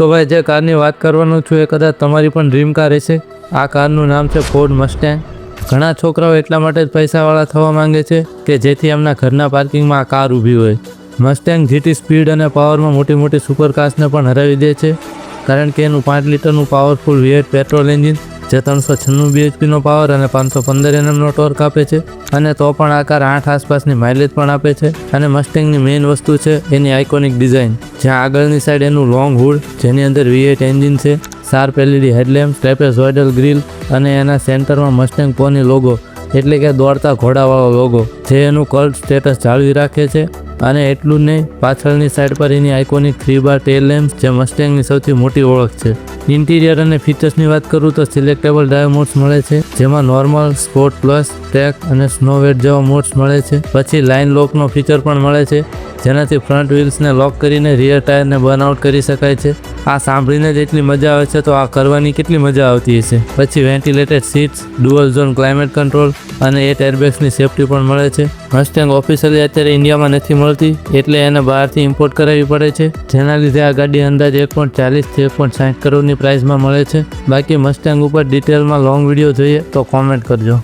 તો ભાઈ જે કારની વાત કરવાનું છું એ કદાચ તમારી પણ ડ્રીમ કાર હશે। આ કારનું નામ છે ફોર્ડ મસ્ટેંગ। ઘણા છોકરાઓ એટલા માટે જ પૈસાવાળા થવા માંગે છે કે જેથી એમના ઘરના પાર્કિંગમાં આ કાર ઊભી હોય। મસ્ટેંગ જીટી સ્પીડ અને પાવરમાં મોટી મોટી સુપરકાર્સને પણ હરાવી દે છે, કારણ કે એનું 5 લિટરનું પાવરફુલ V8 પેટ્રોલ એન્જિન જે 396 bhpનો પાવર અને 515 Nmનો ટોર્ક આપે છે, અને તો પણ આ કાર 8 આસપાસની માઇલેજ પણ આપે છે। અને મસ્ટેંગની મેઇન વસ્તુ છે એની આઇકોનિક ડિઝાઇન, જ્યાં આગળની સાઈડ એનું લોંગ હુડ જેની અંદર V8 એન્જિન છે, sharp LED headlamp, trapezoidal grill અને એના સેન્ટરમાં મસ્ટેંગ પોની લોગો એટલે કે દોડતા ઘોડાવાળો લોગો, જે એનું કલ્ટ સ્ટેટસ જાળવી રાખે છે। અને એટલું જ નહીં, પાછળની સાઈડ પર એની આઇકોનિક 3 બાર ટેલ લેમ્પ્સ જે મસ્ટેંગની સૌથી મોટી ઓળખ છે। ઇન્ટિરિયર અને ફીચર્સની વાત કરું તો સિલેક્ટેબલ ડ્રાઈવ મોડ્સ મળે છે, જેમાં નોર્મલ, સ્પોર્ટ પ્લસ, ટ્રેક અને સ્નો વેટ જેવા મોડ્સ મળે છે। પછી લાઇન લોકનો ફીચર પણ મળે છે, જેનાથી ફ્રન્ટ વ્હીલ્સને લોક કરીને રિયર ટાયરને બર્ન આઉટ કરી શકાય છે। આ સાંભળીને જ એટલી મજા આવે છે તો આ કરવાની કેટલી મજા આવતી હશે। પછી ventilated seats, dual zone climate control અને 8 એરબેગ્સની સેફ્ટી પણ મળે છે। મસ્ટેંગ ઓફિશિયલી અત્યારે ઇન્ડિયામાં નથી મળતી, એટલે એને બહારથી ઇમ્પોર્ટ કરાવવી પડે છે, જેના લીધે આ ગાડી અંદાજે 1.40 થી 1.60 કરોડની પ્રાઇસમાં મળે છે। બાકી મસ્ટેંગ ઉપર ડિટેલમાં લોંગ વિડીયો જોઈએ તો કોમેન્ટ કરજો।